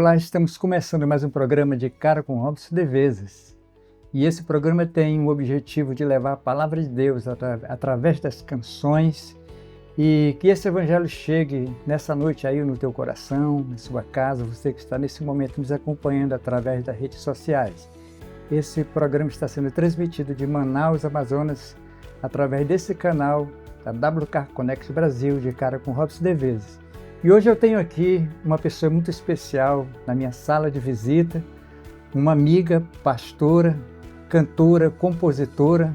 Olá, estamos começando mais um programa de Cara com Robson de Vezes. E esse programa tem o objetivo de levar a palavra de Deus através das canções e que esse evangelho chegue nessa noite aí no teu coração, na sua casa, você que está nesse momento nos acompanhando através das redes sociais. Esse programa está sendo transmitido de Manaus, Amazonas, através desse canal da WK Connect Brasil, de Cara com Robson de Vezes. E hoje eu tenho aqui uma pessoa muito especial na minha sala de visita, uma amiga, pastora, cantora, compositora,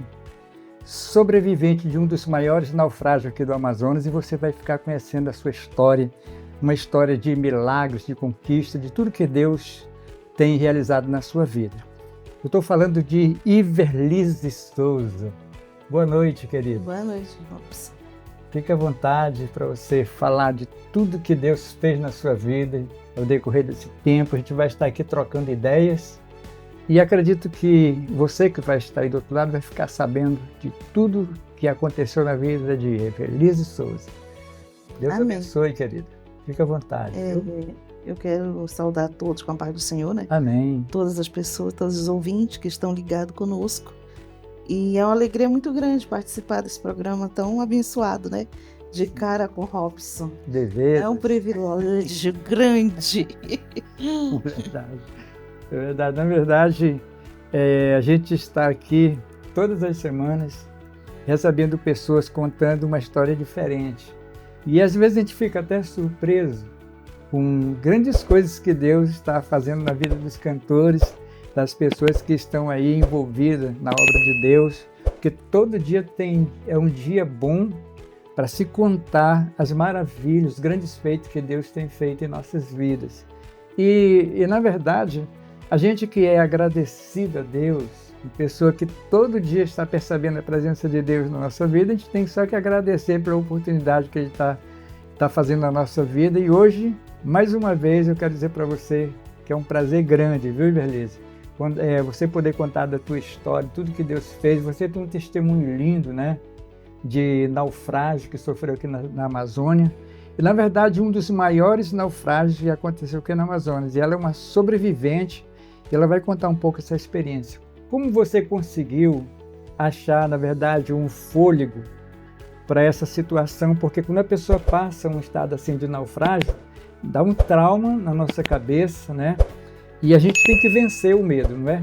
sobrevivente de um dos maiores naufrágios aqui do Amazonas, e você vai ficar conhecendo a sua história, uma história de milagres, de conquista, de tudo que Deus tem realizado na sua vida. Eu estou falando de Iverlise Souza. Boa noite, querida. Boa noite, Robson. Fique à vontade para você falar de tudo que Deus fez na sua vida. Ao decorrer desse tempo, a gente vai estar aqui trocando ideias. E acredito que você que vai estar aí do outro lado vai ficar sabendo de tudo que aconteceu na vida de Iverlise Souza. Deus abençoe, querida. Fique à vontade. Eu quero saudar todos com a paz do Senhor, né? Amém. Todas as pessoas, todos os ouvintes que estão ligados conosco. E é uma alegria muito grande participar desse programa tão abençoado, né? De Cara com Robson. É um privilégio grande. É verdade. Na verdade, a gente está aqui todas as semanas recebendo pessoas contando uma história diferente. E às vezes a gente fica até surpreso com grandes coisas que Deus está fazendo na vida dos cantores, das pessoas que estão aí envolvidas na obra de Deus, porque todo dia é um dia bom para se contar as maravilhas, os grandes feitos que Deus tem feito em nossas vidas. E na verdade, a gente que é agradecido a Deus, uma pessoa que todo dia está percebendo a presença de Deus na nossa vida, a gente tem só que agradecer pela oportunidade que Ele está fazendo na nossa vida. E hoje, mais uma vez, eu quero dizer para você que é um prazer grande, viu, Iverlise? Você poder contar da tua história, tudo que Deus fez. Você tem um testemunho lindo, né? De naufrágio que sofreu aqui na Amazônia. E, na verdade, um dos maiores naufrágios que aconteceu aqui na Amazônia. E ela é uma sobrevivente e ela vai contar um pouco essa experiência. Como você conseguiu achar, na verdade, um fôlego para essa situação? Porque quando a pessoa passa um estado assim de naufrágio, dá um trauma na nossa cabeça, né? E a gente tem que vencer o medo, não é?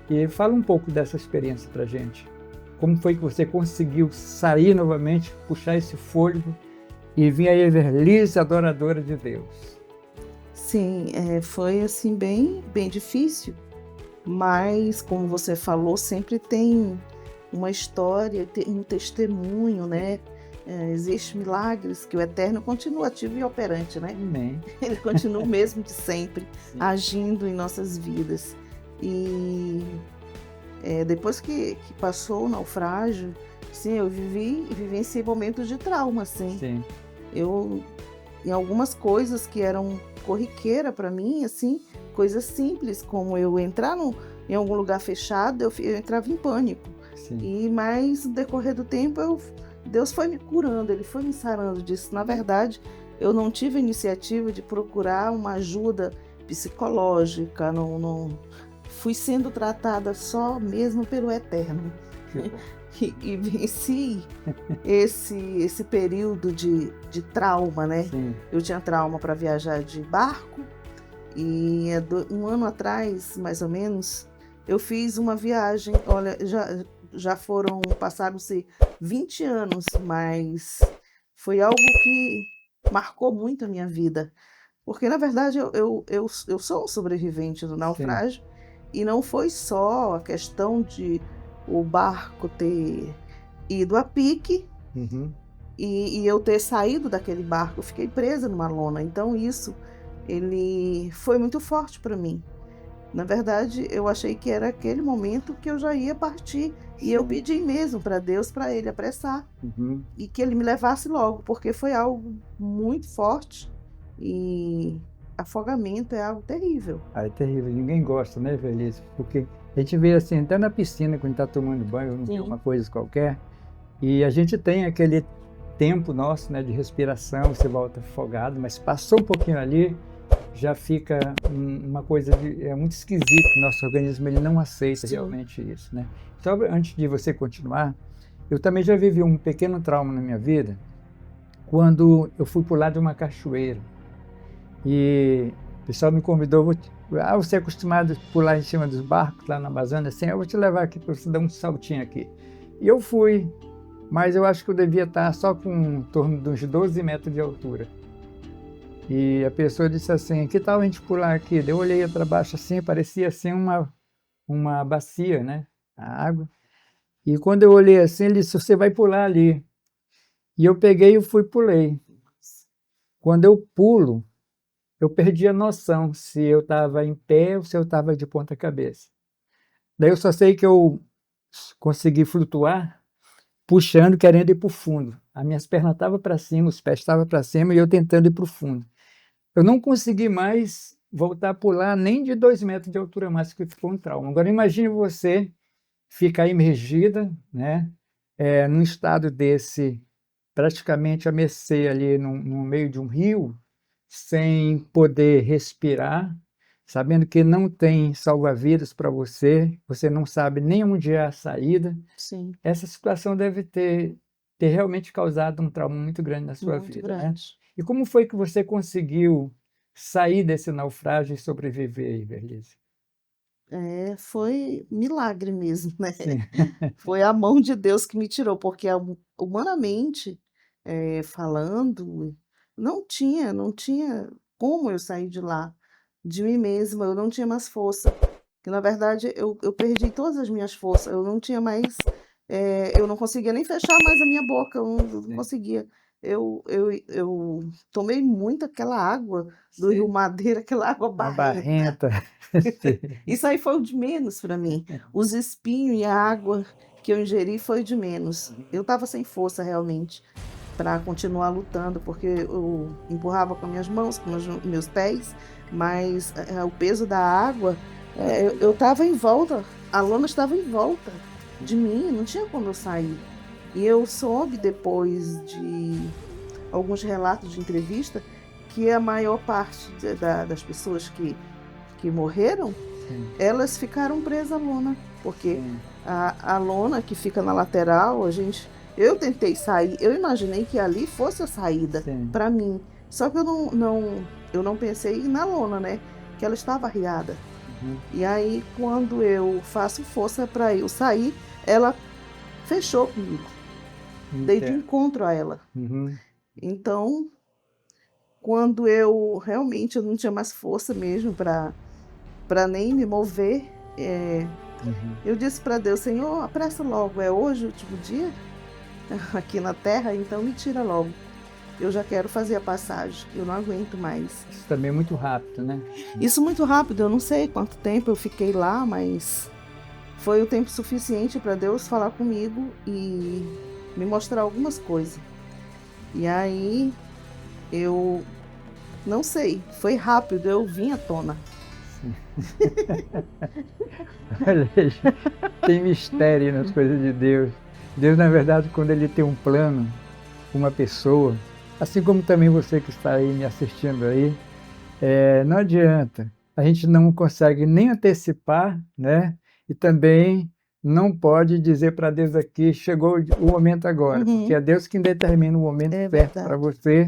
E fala um pouco dessa experiência para a gente. Como foi que você conseguiu sair novamente, puxar esse fôlego e vir a Iverlise, adoradora de Deus? Sim, foi assim bem difícil, mas como você falou, sempre tem uma história, tem um testemunho, né? Existem milagres que o Eterno continua ativo e operante, né? Amém. Ele continua o mesmo de sempre, agindo em nossas vidas. E depois que passou o naufrágio, sim, eu vivenciei momentos de trauma, assim. Sim. Em algumas coisas que eram corriqueira para mim, assim, coisas simples, como eu entrar em algum lugar fechado, eu entrava em pânico. Sim. Mas no decorrer do tempo, Deus foi me curando, Ele foi me sarando disso. Na verdade, eu não tive a iniciativa de procurar uma ajuda psicológica, não fui sendo tratada só mesmo pelo Eterno. E venci esse período de trauma, né? Sim. Eu tinha trauma para viajar de barco e um ano atrás, mais ou menos, eu fiz uma viagem. Olha, passaram-se 20 anos, mas foi algo que marcou muito a minha vida. Porque, na verdade, eu sou um sobrevivente do naufrágio. Sim. E não foi só a questão de o barco ter ido a pique. Uhum. E eu ter saído daquele barco. Eu fiquei presa numa lona. Então isso, ele foi muito forte para mim. Na verdade, eu achei que era aquele momento que eu já ia partir. E eu pedi mesmo para Deus, para Ele apressar. Uhum. E que Ele me levasse logo, porque foi algo muito forte. E afogamento é algo terrível. É terrível. Ninguém gosta, né, Iverlise? Porque a gente vê assim, até na piscina, quando está tomando banho, não tem uma coisa qualquer. E a gente tem aquele tempo nosso, né, de respiração, você volta afogado, mas passou um pouquinho ali, já fica uma coisa muito esquisita. Nosso organismo ele não aceita realmente isso, né? Só antes de você continuar, eu também já vivi um pequeno trauma na minha vida quando eu fui pular de uma cachoeira. E o pessoal me convidou, você é acostumado a pular em cima dos barcos lá na Amazônia, assim, eu vou te levar aqui para você dar um saltinho aqui. E eu fui, mas eu acho que eu devia estar só com em torno de uns 12 metros de altura. E a pessoa disse assim, que tal a gente pular aqui? Eu olhei para baixo assim, parecia assim uma bacia, né? A água. E quando eu olhei assim, ele disse, você vai pular ali. E eu peguei e fui pulei. Quando eu pulo, eu perdi a noção se eu estava em pé ou se eu estava de ponta cabeça. Daí eu só sei que eu consegui flutuar, puxando, querendo ir para o fundo. As minhas pernas estavam para cima, os pés estavam para cima e eu tentando ir para o fundo. Eu não consegui mais voltar a pular nem de 2 metros de altura mais, que ficou um trauma. Agora imagine você ficar imergida, né, num estado desse, praticamente a mercê ali no meio de um rio, sem poder respirar, sabendo que não tem salva-vidas para você, você não sabe nem onde é a saída. Sim. Essa situação deve ter realmente causado um trauma muito grande na sua Muito vida, grande. né? E como foi que você conseguiu sair desse naufrágio e sobreviver, Ivelisse? Foi milagre mesmo, né? Sim. Foi a mão de Deus que me tirou, porque humanamente falando, não tinha como eu sair de lá, de mim mesma, eu não tinha mais força. Que na verdade eu perdi todas as minhas forças, eu não tinha mais, eu não conseguia nem fechar mais a minha boca, eu não Sim. conseguia. Eu tomei muito aquela água do Sim. Rio Madeira, aquela água Uma barrenta. barrenta. Sim. Isso aí foi o de menos para mim. Os espinhos e a água que eu ingeri foi o de menos. Eu estava sem força realmente para continuar lutando, porque eu empurrava com minhas mãos, com meus pés, mas o peso da água, eu estava em volta, a lona estava em volta de mim, não tinha como eu sair. E eu soube depois de alguns relatos de entrevista que a maior parte das pessoas que morreram, Sim. elas ficaram presas à lona, porque Sim. a lona que fica na lateral, eu tentei sair, eu imaginei que ali fosse a saída para mim, só que eu não pensei na lona, né, que ela estava arriada. Uhum. E aí quando eu faço força para eu sair, ela fechou comigo, dei de encontro a ela. Uhum. Então, quando eu realmente não tinha mais força mesmo para nem me mover, eu disse para Deus, Senhor, apressa logo, é hoje o último dia aqui na Terra, então me tira logo. Eu já quero fazer a passagem, eu não aguento mais. Isso também é muito rápido, né? Isso muito rápido, eu não sei quanto tempo eu fiquei lá, mas foi o tempo suficiente para Deus falar comigo e me mostrar algumas coisas. E aí, eu não sei, foi rápido, eu vim à tona. Olha, tem mistério nas coisas de Deus. Deus, na verdade, quando Ele tem um plano, uma pessoa, assim como também você que está aí me assistindo aí, não adianta. A gente não consegue nem antecipar, né? E também não pode dizer para Deus aqui, chegou o momento agora, porque é Deus quem determina o momento certo para você.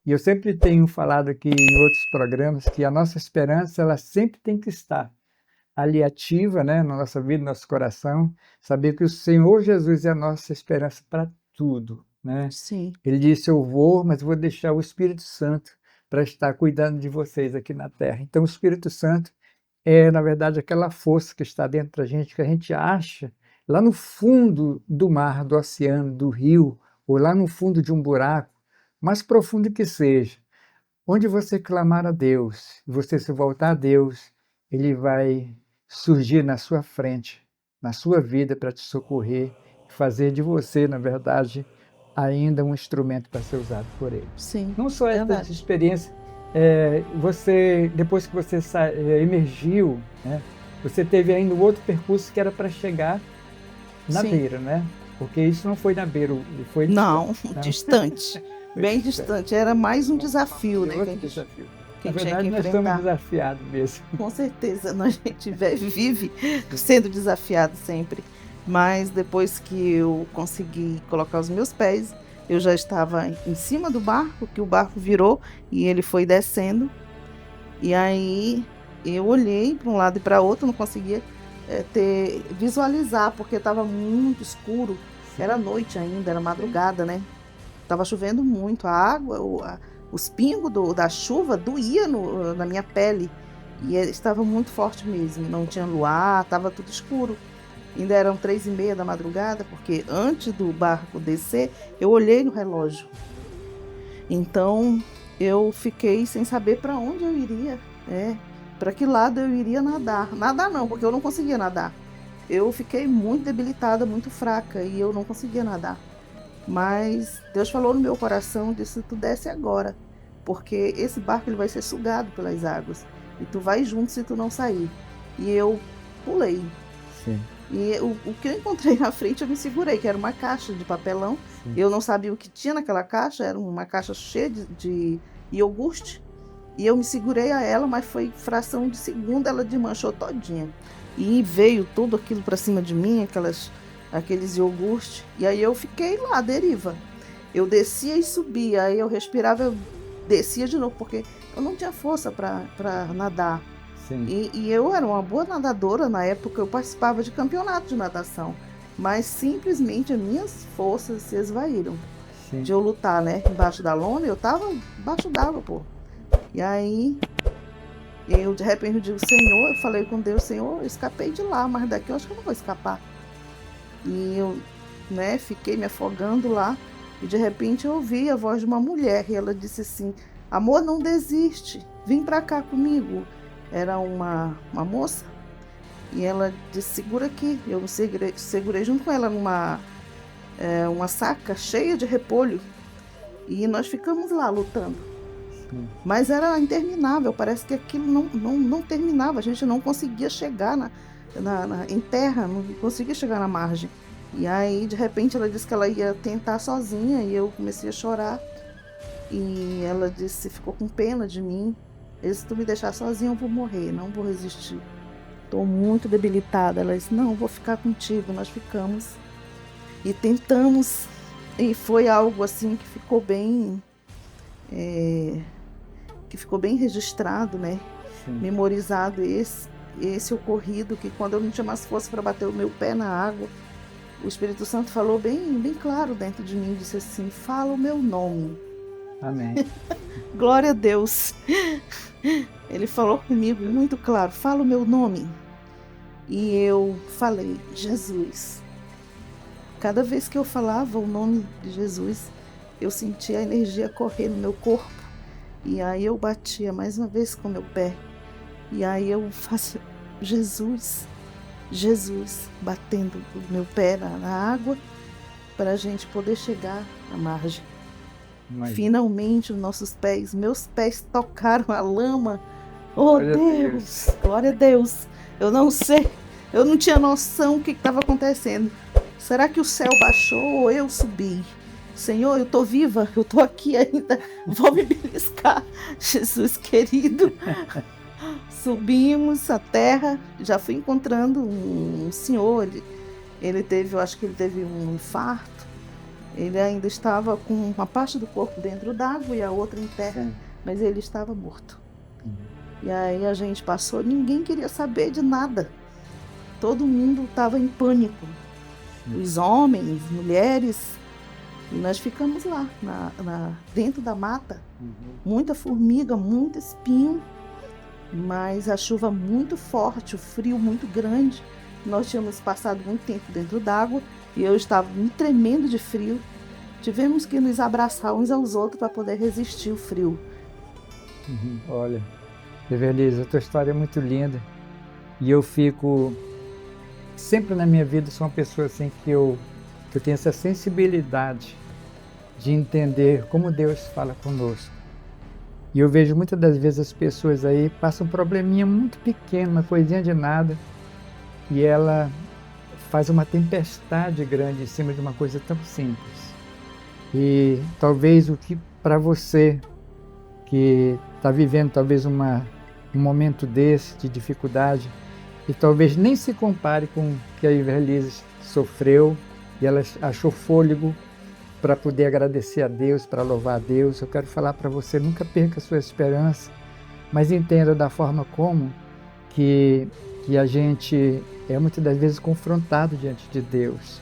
E eu sempre tenho falado aqui em outros programas que a nossa esperança, ela sempre tem que estar ali ativa, né, na nossa vida, no nosso coração, saber que o Senhor Jesus é a nossa esperança para tudo, né? Sim. Ele disse, eu vou, mas vou deixar o Espírito Santo para estar cuidando de vocês aqui na Terra. Então, o Espírito Santo é, na verdade, aquela força que está dentro da gente, que a gente acha lá no fundo do mar, do oceano, do rio, ou lá no fundo de um buraco, mais profundo que seja. Onde você clamar a Deus, você se voltar a Deus, Ele vai surgir na sua frente, na sua vida para te socorrer, fazer de você, na verdade, ainda um instrumento para ser usado por Ele. Sim, não só essa verdade. experiência, você, depois que você emergiu, né, você teve ainda um outro percurso que era para chegar na Sim. beira, né? Porque isso não foi na beira, foi Não, distante, distante. Bem distante. Era mais um desafio, né? Outro desafio. Que que Na tinha que verdade, nós enfrentar. estamos desafiados mesmo. Com certeza, a gente vive sendo desafiado sempre. Mas depois que eu consegui colocar os meus pés, eu já estava em cima do barco, que o barco virou e ele foi descendo. E aí eu olhei para um lado e para outro, não conseguia visualizar, porque estava muito escuro. Era noite ainda, era madrugada, né? Estava chovendo muito, a água, os pingos da chuva doía na minha pele. E estava muito forte mesmo, não tinha luar, estava tudo escuro. Ainda eram 3h30 da madrugada, porque antes do barco descer, eu olhei no relógio. Então, eu fiquei sem saber para onde eu iria, para que lado eu iria nadar. Nadar não, porque eu não conseguia nadar. Eu fiquei muito debilitada, muito fraca, e eu não conseguia nadar. Mas Deus falou no meu coração, disse: tu desce agora, porque esse barco ele vai ser sugado pelas águas, e tu vai junto se tu não sair. E eu pulei. Sim. E o que eu encontrei na frente, eu me segurei, que era uma caixa de papelão. Sim. Eu não sabia o que tinha naquela caixa, era uma caixa cheia de iogurte. E eu me segurei a ela, mas foi fração de segundo, ela desmanchou todinha. E veio tudo aquilo para cima de mim, aqueles iogurtes. E aí eu fiquei lá, à deriva. Eu descia e subia, aí eu respirava, eu descia de novo, porque eu não tinha força para nadar. Sim. E eu era uma boa nadadora na época, eu participava de campeonato de natação, mas simplesmente as minhas forças se esvaíram. Sim. De eu lutar, né, embaixo da lona, eu tava embaixo d'água, pô. E aí, eu de repente digo: Senhor, eu falei com Deus: Senhor, eu escapei de lá, mas daqui eu acho que eu não vou escapar. E eu, né, fiquei me afogando lá, e de repente eu ouvi a voz de uma mulher, e ela disse assim: amor, não desiste, vem pra cá comigo. Era uma moça, e ela disse: segura aqui. Eu segurei junto com ela uma saca cheia de repolho, e nós ficamos lá lutando. Sim. Mas era interminável, parece que aquilo não terminava, a gente não conseguia chegar em terra, não conseguia chegar na margem. E aí, de repente, ela disse que ela ia tentar sozinha, e eu comecei a chorar, e ela disse, ficou com pena de mim. Se tu me deixar sozinha, eu vou morrer, não vou resistir. Estou muito debilitada. Ela disse: não, vou ficar contigo. Nós ficamos e tentamos. E foi algo assim que ficou bem registrado, né? Sim. Memorizado esse ocorrido, que quando eu não tinha mais força para bater o meu pé na água, o Espírito Santo falou bem claro dentro de mim, disse assim: fala o meu nome. Amém. Glória a Deus. Ele falou comigo muito claro: fala o meu nome. E eu falei: Jesus. Cada vez que eu falava o nome de Jesus, eu sentia a energia correr no meu corpo. E aí eu batia mais uma vez com o meu pé. E aí eu faço Jesus, Jesus, batendo o meu pé na água para a gente poder chegar à margem. Finalmente meus pés tocaram a lama. Oh, Deus, glória a Deus. Eu não sei, eu não tinha noção o que estava acontecendo. Será que o céu baixou ou eu subi? Senhor, eu estou viva, eu estou aqui ainda, vou me beliscar. Jesus querido. Subimos a terra, já fui encontrando um senhor, eu acho que ele teve um infarto. Ele ainda estava com uma parte do corpo dentro d'água e a outra em terra. Sim. Mas ele estava morto. E aí a gente passou, ninguém queria saber de nada. Todo mundo estava em pânico. Os homens, mulheres, e nós ficamos lá, dentro da mata. Muita formiga, muito espinho, mas a chuva muito forte, o frio muito grande. Nós tínhamos passado muito tempo dentro d'água e eu estava me tremendo de frio. Tivemos que nos abraçar uns aos outros para poder resistir ao frio. Olha, Everlise, a tua história é muito linda. E eu fico... Sempre na minha vida sou uma pessoa assim que eu tenho essa sensibilidade de entender como Deus fala conosco. E eu vejo muitas das vezes as pessoas aí passam um probleminha muito pequeno, uma coisinha de nada, e ela faz uma tempestade grande em cima de uma coisa tão simples. E talvez o que para você que está vivendo talvez um momento desse de dificuldade e talvez nem se compare com o que a Ivelise sofreu e ela achou fôlego para poder agradecer a Deus, para louvar a Deus. Eu quero falar para você, nunca perca a sua esperança, mas entenda da forma como que a gente é muitas das vezes confrontado diante de Deus.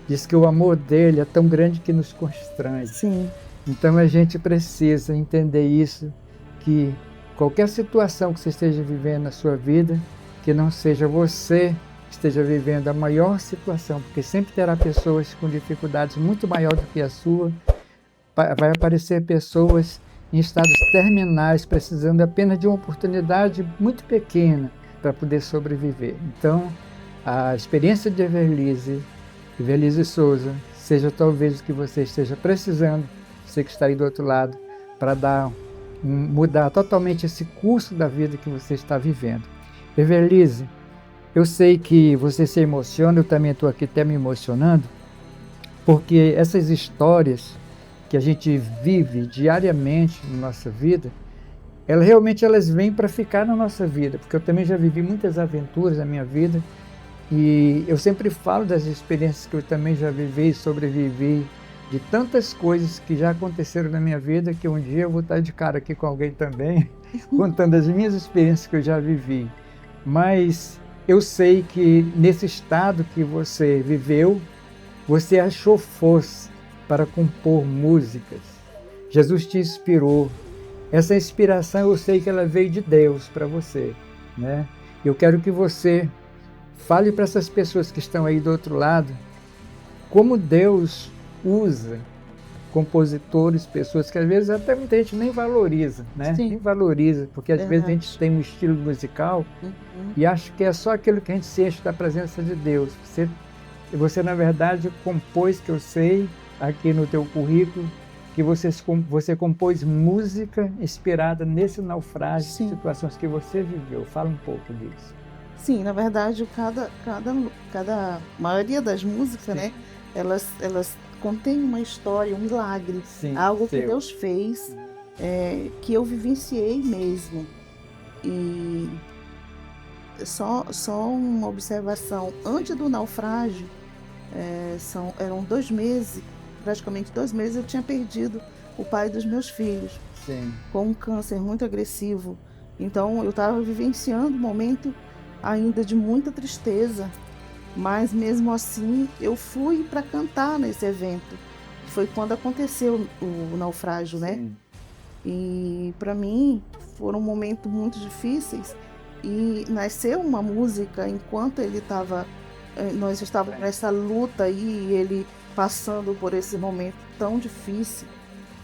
Diz que o amor dele é tão grande que nos constrange. Sim. Então a gente precisa entender isso, que qualquer situação que você esteja vivendo na sua vida, que não seja você que esteja vivendo a maior situação, porque sempre terá pessoas com dificuldades muito maiores do que a sua. Vai aparecer pessoas em estados terminais, precisando apenas de uma oportunidade muito pequena para poder sobreviver. Então, a experiência de Ivelise Souza, seja talvez o que você esteja precisando, você que está aí do outro lado, para mudar totalmente esse curso da vida que você está vivendo. Ivelise, eu sei que você se emociona, eu também estou aqui até me emocionando, porque essas histórias que a gente vive diariamente na nossa vida, elas vêm para ficar na nossa vida, porque eu também já vivi muitas aventuras na minha vida, e eu sempre falo das experiências que eu também já vivi e sobrevivi, de tantas coisas que já aconteceram na minha vida, que um dia eu vou estar de cara aqui com alguém também, contando as minhas experiências que eu já vivi. Mas eu sei que nesse estado que você viveu, você achou força para compor músicas. Jesus te inspirou. Essa inspiração eu sei que ela veio de Deus para você, né? Eu quero que você fale para essas pessoas que estão aí do outro lado, como Deus usa compositores, pessoas que às vezes até muita gente nem valoriza, né? Sim. Nem valoriza, porque às Verdade. vezes a gente tem um estilo musical e acha que é só aquilo que a gente se enche da presença de Deus. Você na verdade compôs, que eu sei, aqui no teu currículo, que você compôs música inspirada nesse naufrágio, Sim. situações que você viveu. Fala um pouco disso. Sim, na verdade, cada maioria das músicas, Sim. né, elas contêm uma história, um milagre, Sim, algo que seu. Deus fez, que eu vivenciei mesmo. E só uma observação, antes do naufrágio, eram 2 meses, praticamente 2 meses, eu tinha perdido o pai dos meus filhos, Sim. com um câncer muito agressivo. Então eu estava vivenciando um momento ainda de muita tristeza, mas mesmo assim eu fui para cantar nesse evento. Foi quando aconteceu o naufrágio, né? Sim. E para mim foram momentos muito difíceis e nasceu uma música enquanto nós estávamos nessa luta aí, e ele passando por esse momento tão difícil,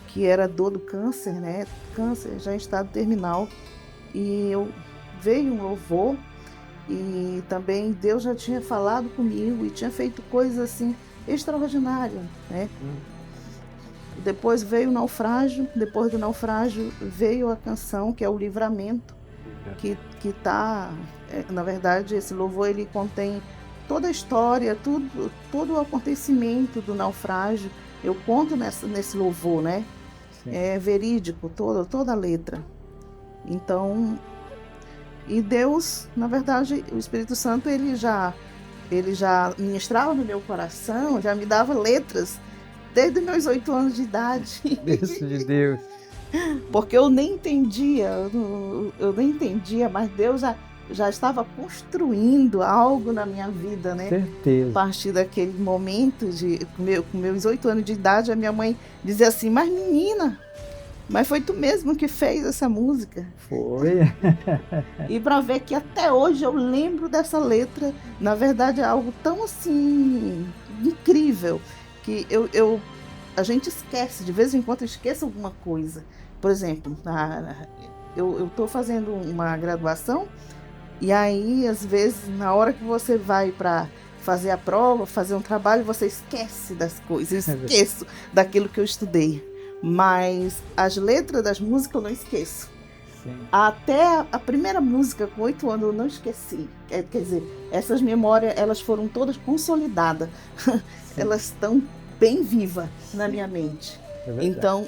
que era a dor do câncer, né? Câncer já em estado terminal. E veio um louvor, e também Deus já tinha falado comigo e tinha feito coisas assim extraordinárias, né? Depois veio o naufrágio, depois do naufrágio veio a canção, que é o Livramento, que tá, na verdade, esse louvor ele contém toda a história, todo o acontecimento do naufrágio. Eu conto nesse louvor, né? Sim. É verídico, toda a letra. Então, e Deus, na verdade, o Espírito Santo, ele já ministrava no meu coração, já me dava letras desde meus 8 anos de idade. Bênção de Deus. Porque eu nem entendia, mas Deus já estava construindo algo na minha vida, né? Certeza. A partir daquele momento, com meus 8 anos de idade, a minha mãe dizia assim: mas menina, mas foi tu mesmo que fez essa música? Foi. E para ver que até hoje eu lembro dessa letra, na verdade é algo tão assim incrível, que a gente esquece, de vez em quando eu esqueço alguma coisa. Por exemplo, eu estou fazendo uma graduação, e aí às vezes na hora que você vai para fazer a prova, fazer um trabalho, você esquece das coisas, eu esqueço daquilo que eu estudei. Mas as letras das músicas eu não esqueço. Sim. Até a primeira música, com 8 anos, eu não esqueci. Quer dizer, essas memórias, elas foram todas consolidadas. Elas estão bem vivas na minha mente. É verdade. Então,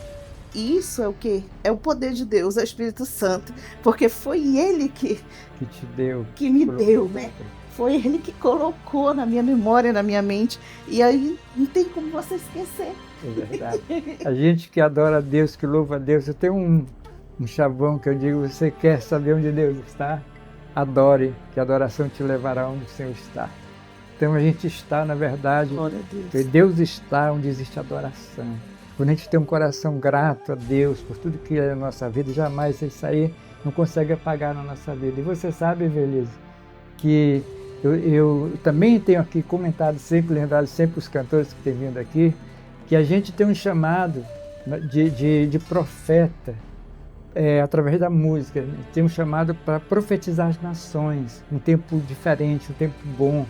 E isso é o quê? É o poder de Deus, é o Espírito Santo, porque foi Ele que te deu, que me deu, né? Foi Ele que colocou na minha memória, na minha mente, e aí não tem como você esquecer. É verdade. A gente que adora a Deus, que louva a Deus, eu tenho um chavão que eu digo: você quer saber onde Deus está? Adore, que a adoração te levará onde o Senhor está. Então a gente está, na verdade, Deus está onde existe adoração. Quando a gente tem um coração grato a Deus por tudo que é na nossa vida, jamais isso aí não consegue apagar na nossa vida. E você sabe, Evelise, que eu também tenho aqui comentado sempre, lembrado sempre os cantores que têm vindo aqui, que a gente tem um chamado de profeta, através da música. Tem um chamado para profetizar as nações, um tempo diferente, um tempo bom.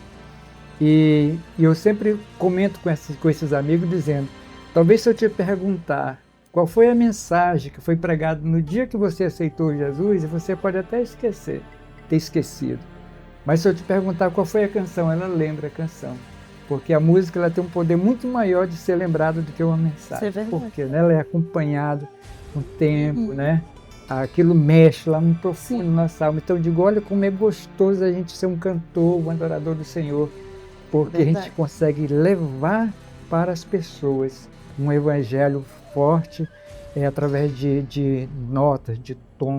E eu sempre comento com esses amigos dizendo: talvez se eu te perguntar qual foi a mensagem que foi pregada no dia que você aceitou Jesus, você pode até ter esquecido. Mas se eu te perguntar qual foi a canção, ela lembra a canção. Porque a música ela tem um poder muito maior de ser lembrada do que uma mensagem. Isso é verdade. Porque né, ela é acompanhada com o tempo, né? Aquilo mexe lá no profundo na nossa alma. Então eu digo: olha como é gostoso a gente ser um cantor, um adorador do Senhor. Porque a gente consegue levar para as pessoas um evangelho forte, através de notas, de tom,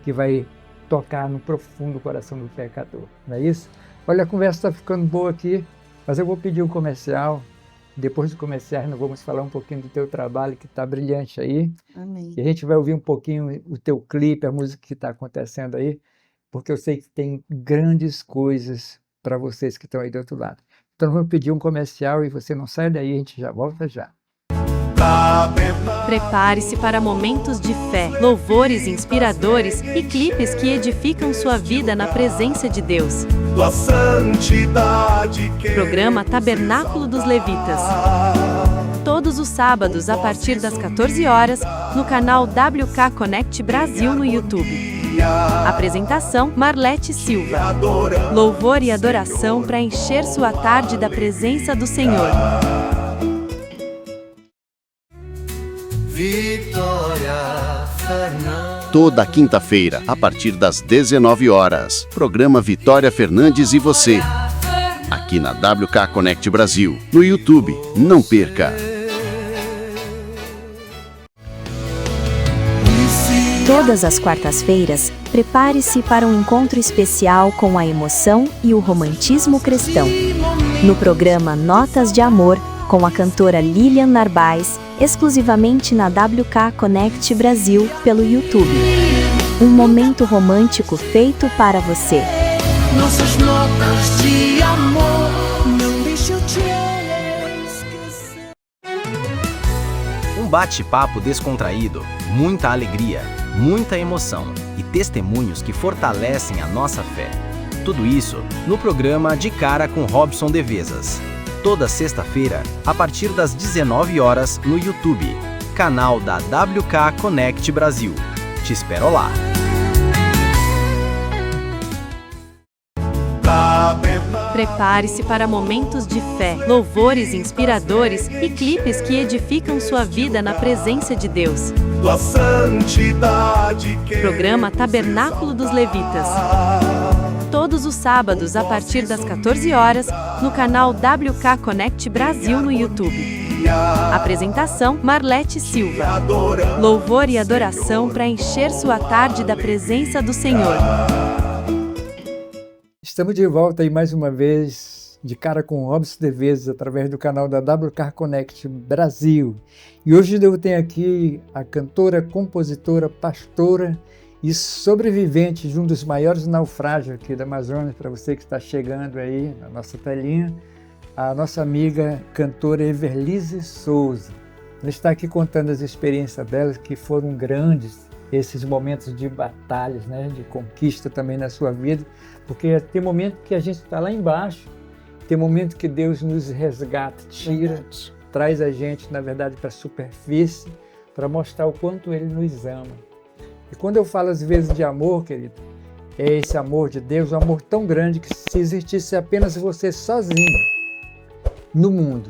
que vai tocar no profundo coração do pecador. Não é isso? Olha, a conversa está ficando boa aqui, mas eu vou pedir um comercial. Depois do comercial nós vamos falar um pouquinho do teu trabalho, que está brilhante aí. Amém. E a gente vai ouvir um pouquinho o teu clipe, a música que está acontecendo aí, porque eu sei que tem grandes coisas para vocês que estão aí do outro lado. Então vamos pedir um comercial e você não sai daí, a gente já volta já. Prepare-se para momentos de fé, louvores inspiradores e clipes que edificam sua vida na presença de Deus. Programa Tabernáculo dos Levitas. Todos os sábados a partir das 14 horas, no canal WK Connect Brasil no YouTube. Apresentação: Marlete Silva. Louvor e adoração para encher sua tarde da presença do Senhor. Toda quinta-feira, a partir das 19 horas, programa Vitória Fernandes e você, aqui na WK Connect Brasil, no YouTube. Não perca! Todas as quartas-feiras, prepare-se para um encontro especial com a emoção e o romantismo cristão. No programa Notas de Amor, com a cantora Lilian Narbais, exclusivamente na WK Connect Brasil, pelo YouTube. Um momento romântico feito para você. Nossas notas de amor, não deixe eu te esquecer. Um bate-papo descontraído, muita alegria, muita emoção e testemunhos que fortalecem a nossa fé. Tudo isso no programa De Cara com Robson Devesas. Toda sexta-feira, a partir das 19 horas no YouTube, canal da WK Connect Brasil. Te espero lá! Prepare-se para momentos de fé, louvores inspiradores e clipes que edificam sua vida na presença de Deus. Programa Tabernáculo dos Levitas. Todos os sábados a partir das 14 horas, no canal WK Connect Brasil no YouTube. Apresentação: Marlete Silva. Louvor e adoração para encher sua tarde da presença do Senhor. Estamos de volta aí mais uma vez, de cara com Robson Devesas, através do canal da WK Connect Brasil. E hoje eu tenho aqui a cantora, compositora, pastora e sobrevivente de um dos maiores naufrágios aqui da Amazônia, para você que está chegando aí na nossa telinha, a nossa amiga cantora Evelise Souza. Ela está aqui contando as experiências dela, que foram grandes, esses momentos de batalhas, né, de conquista também na sua vida, porque tem momento que a gente está lá embaixo, tem momento que Deus nos resgata, tira, traz a gente, na verdade, para a superfície, para mostrar o quanto Ele nos ama. E quando eu falo às vezes de amor, querido, é esse amor de Deus, um amor tão grande que se existisse apenas você sozinho no mundo,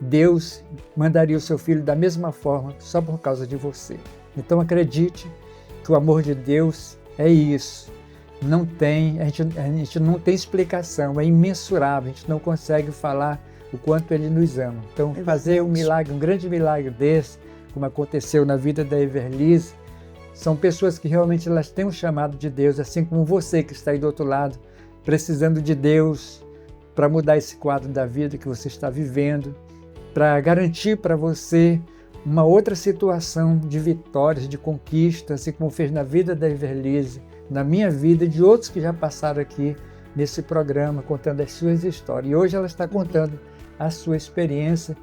Deus mandaria o seu filho da mesma forma só por causa de você. Então acredite que o amor de Deus é isso. A gente não tem explicação, é imensurável, a gente não consegue falar o quanto Ele nos ama. Então fazer um milagre, um grande milagre desse, como aconteceu na vida da Everlise, são pessoas que realmente elas têm um chamado de Deus, assim como você que está aí do outro lado, precisando de Deus para mudar esse quadro da vida que você está vivendo, para garantir para você uma outra situação de vitórias, de conquista, assim como fez na vida da Everlise, na minha vida e de outros que já passaram aqui nesse programa, contando as suas histórias. E hoje ela está contando a sua experiência,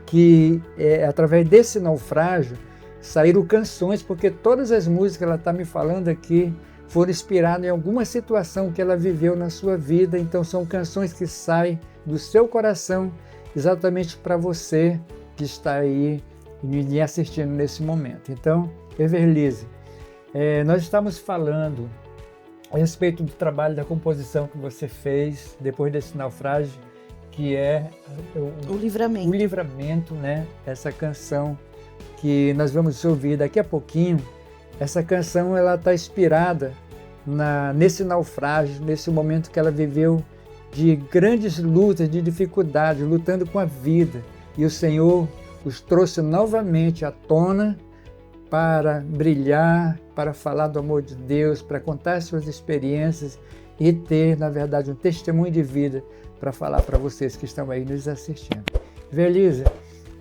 que através desse naufrágio saíram canções, porque todas as músicas que ela está me falando aqui foram inspiradas em alguma situação que ela viveu na sua vida. Então são canções que saem do seu coração exatamente para você que está aí me assistindo nesse momento. Então, Everlise, nós estamos falando a respeito do trabalho da composição que você fez depois desse naufrágio, que é o Livramento. O Livramento, né? Essa canção que nós vamos ouvir daqui a pouquinho. Essa canção ela está inspirada nesse naufrágio, nesse momento que ela viveu de grandes lutas, de dificuldades, lutando com a vida. E o Senhor os trouxe novamente à tona para brilhar, para falar do amor de Deus, para contar suas experiências e ter, na verdade, um testemunho de vida para falar para vocês que estão aí nos assistindo. Everlise,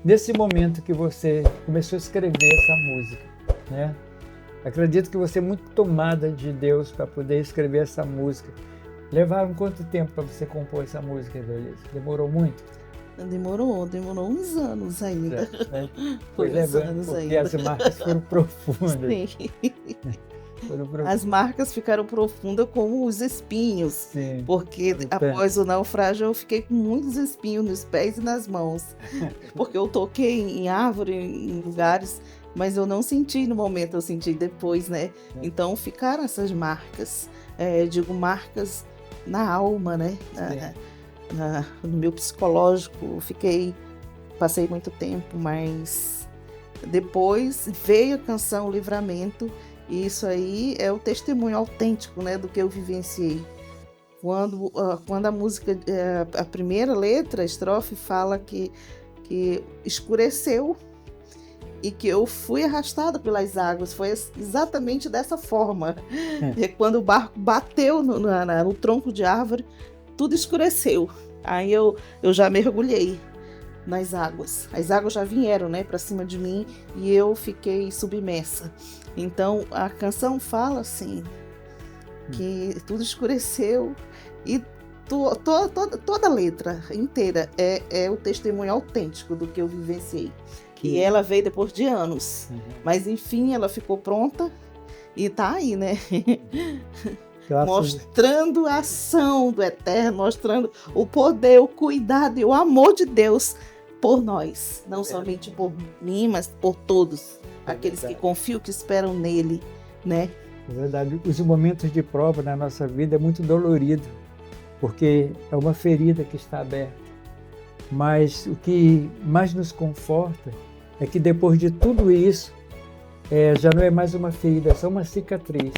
nesse momento que você começou a escrever essa música, né? Acredito que você é muito tomada de Deus para poder escrever essa música. Levaram quanto tempo para você compor essa música, Everlise? Demorou muito? Demorou uns anos ainda. Foi anos porque ainda. As marcas foram profundas. Sim. As marcas ficaram profundas como os espinhos. Sim. Porque após o naufrágio eu fiquei com muitos espinhos nos pés e nas mãos. Porque eu toquei em árvore, em lugares, mas eu não senti no momento, eu senti depois, né? Então ficaram essas marcas, digo marcas na alma, né? No meu psicológico, passei muito tempo, mas depois veio a canção Livramento, e isso aí é o testemunho autêntico, né, do que eu vivenciei. Quando a música, a primeira letra, a estrofe, fala que escureceu e que eu fui arrastada pelas águas, foi exatamente dessa forma. Quando o barco bateu no tronco de árvore, tudo escureceu. Aí eu já mergulhei nas águas. As águas já vieram, né, para cima de mim e eu fiquei submersa. Então a canção fala assim, que tudo escureceu e toda a letra inteira é o testemunho autêntico do que eu vivenciei. E ela veio depois de anos. Mas enfim, ela ficou pronta e tá aí, né? Mostrando a ação do Eterno, mostrando o poder, o cuidado e o amor de Deus por nós. Não somente por mim, mas por todos. Aqueles que confiam, que esperam nele, né? É verdade. Os momentos de prova na nossa vida é muito dolorido, porque é uma ferida que está aberta. Mas o que mais nos conforta é que depois de tudo isso, já não é mais uma ferida, é só uma cicatriz.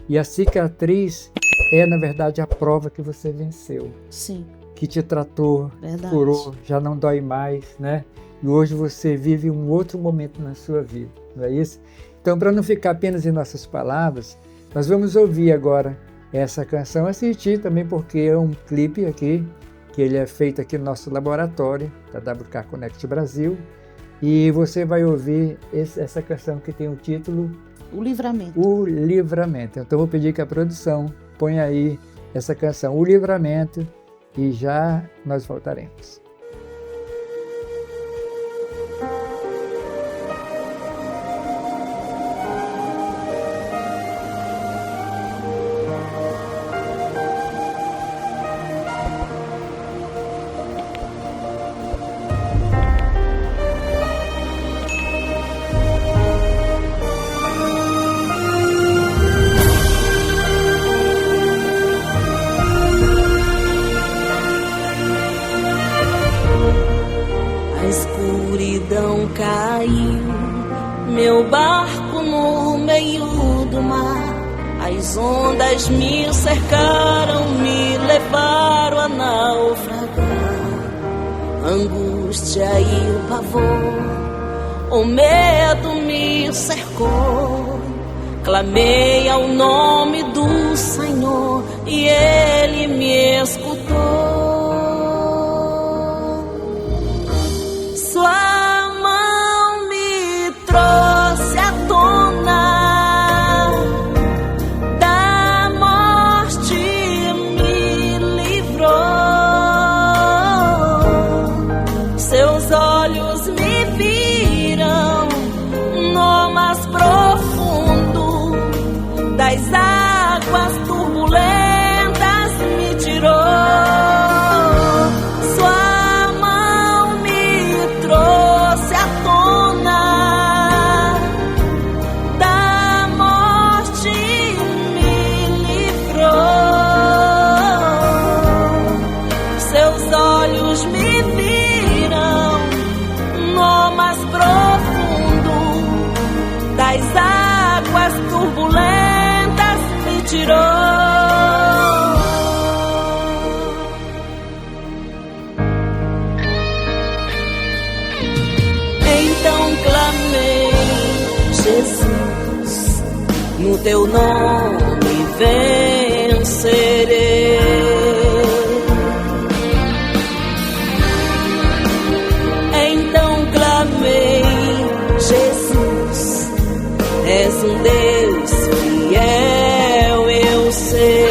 E a cicatriz é, na verdade, a prova que você venceu. Sim. Que te tratou, curou, já não dói mais, né? E hoje você vive um outro momento na sua vida, não é isso? Então, para não ficar apenas em nossas palavras, nós vamos ouvir agora essa canção, assistir também, porque é um clipe aqui, que ele é feito aqui no nosso laboratório, da WK Connect Brasil, e você vai ouvir essa canção que tem o título O Livramento. O Livramento. Então vou pedir que a produção ponha aí essa canção, O Livramento, e já nós voltaremos. escuridão caiu, meu barco no meio do mar. As ondas me cercaram, me levaram a naufragar. Angústia e o pavor, o medo me cercou. Clamei ao nome do Senhor e Ele me escutou. Sua mão me trouxe à tona, da morte me livrou. Seus olhos me viram no mais profundo das águas turbulentas, me tirou. Então clamei, Jesus, no teu nome vencerei. Então clamei, Jesus, és um Deus fiel, eu sei.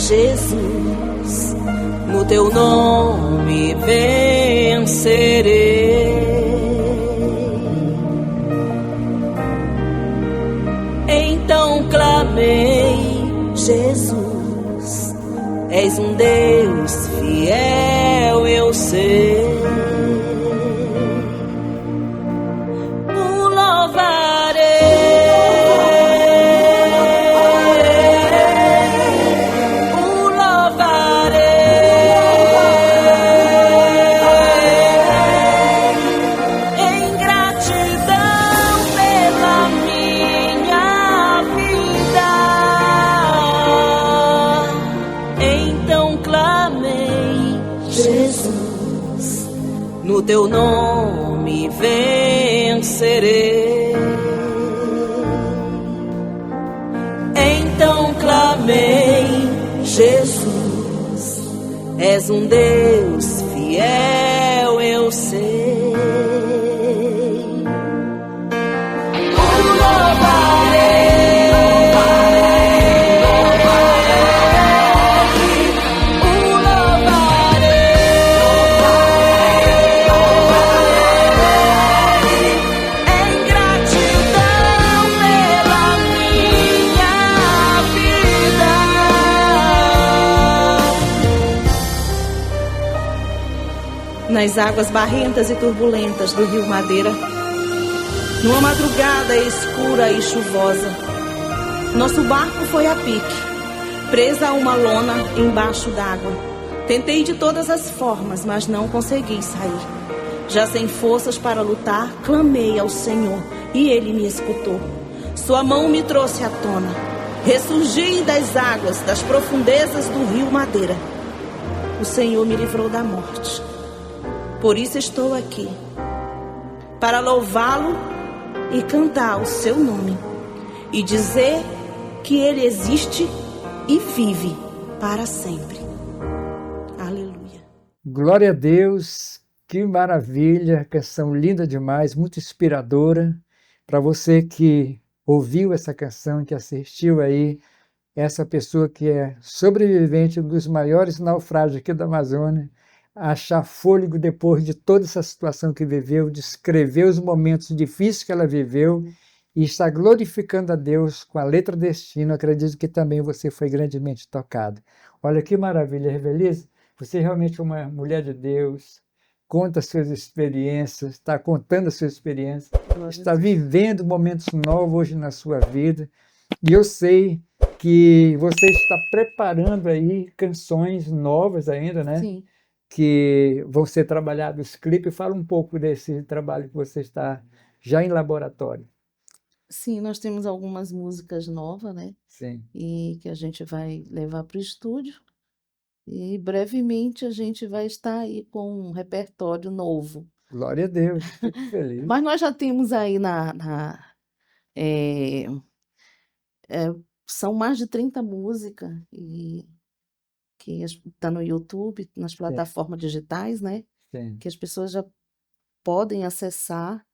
Jesus, no teu nome vencerei. Então clamei, Jesus, és um Deus fiel, eu sei. O louvarei. No teu nome vencerei. Então clamei, Jesus, és um Deus fiel, eu sei. Nas águas barrentas e turbulentas do rio Madeira, numa madrugada escura e chuvosa, nosso barco foi a pique, presa a uma lona embaixo d'água. Tentei de todas as formas, mas não consegui sair. Já sem forças para lutar, clamei ao Senhor e Ele me escutou. Sua mão me trouxe à tona. Ressurgi das águas, das profundezas do rio Madeira. O Senhor me livrou da morte. Por isso estou aqui, para louvá-lo e cantar o seu nome, e dizer que ele existe e vive para sempre. Aleluia. Glória a Deus, que maravilha, canção linda demais, muito inspiradora. Para você que ouviu essa canção, que assistiu aí, essa pessoa que é sobrevivente dos maiores naufrágios aqui da Amazônia, achar fôlego depois de toda essa situação que viveu, descrever os momentos difíceis que ela viveu e está glorificando a Deus com a letra Destino. Acredito que também você foi grandemente tocado. Olha que maravilha, Revelise. Você realmente é uma mulher de Deus, conta as suas experiências, está contando a sua experiência, está vivendo momentos novos hoje na sua vida. E eu sei que você está preparando aí canções novas ainda, né? Sim. Que vão ser trabalhados clipe. Fala um pouco desse trabalho que você está já em laboratório. Sim, nós temos algumas músicas novas, né? Sim. E que a gente vai levar para o estúdio. E brevemente a gente vai estar aí com um repertório novo. Glória a Deus, fico feliz. Mas nós já temos aí são mais de 30 músicas e que está no YouTube, nas plataformas digitais, né? Sim. Que as pessoas já podem acessar.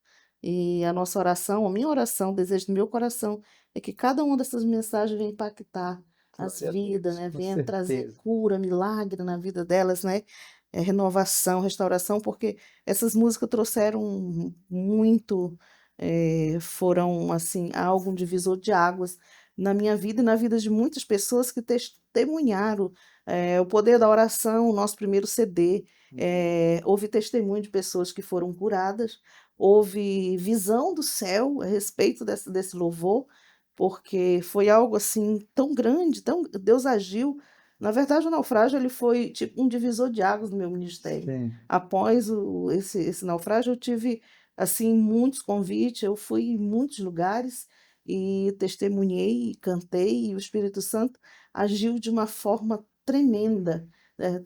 E a nossa oração, a minha oração, o desejo do meu coração é que cada uma dessas mensagens venha impactar as Glória a vidas, Deus, né? com Venha trazer certeza. cura, milagre na vida delas, né? Renovação, restauração, porque essas músicas trouxeram muito, foram assim, algo, um divisor de águas na minha vida e na vida de muitas pessoas que testemunharam o poder da oração, o nosso primeiro CD. Houve testemunho de pessoas que foram curadas, houve visão do céu a respeito desse louvor, porque foi algo assim tão grande, Deus agiu. Na verdade, o naufrágio ele foi tipo um divisor de águas no meu ministério. Sim. Após esse naufrágio, eu tive assim muitos convites, eu fui em muitos lugares e testemunhei, e cantei, e o Espírito Santo agiu de uma forma tremenda,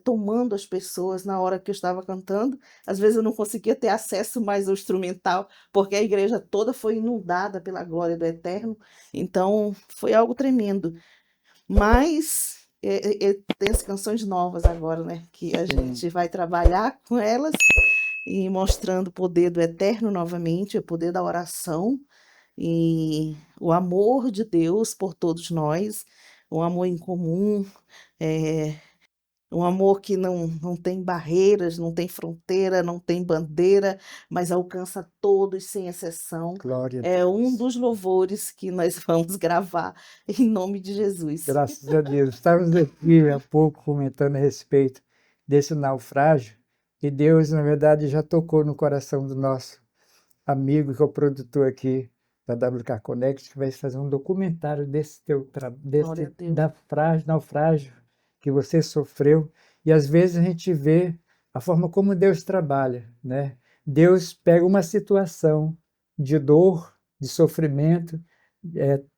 tomando as pessoas na hora que eu estava cantando. Às vezes eu não conseguia ter acesso mais ao instrumental, porque a igreja toda foi inundada pela glória do Eterno. Então, foi algo tremendo. Mas tem as canções novas agora, né? Que a gente vai trabalhar com elas e mostrando o poder do Eterno novamente, o poder da oração e o amor de Deus por todos nós, um amor em comum, um amor que não tem barreiras, não tem fronteira, não tem bandeira, mas alcança todos sem exceção. Glória a É Deus. um dos louvores que nós vamos gravar em nome de Jesus. Graças a Deus. Estávamos aqui há pouco comentando a respeito desse naufrágio e Deus, na verdade, já tocou no coração do nosso amigo, que é o produtor aqui da WK Connect, que vai fazer um documentário desse Glória a Deus. naufrágio que você sofreu. E às vezes a gente vê a forma como Deus trabalha, né? Deus pega uma situação de dor, de sofrimento,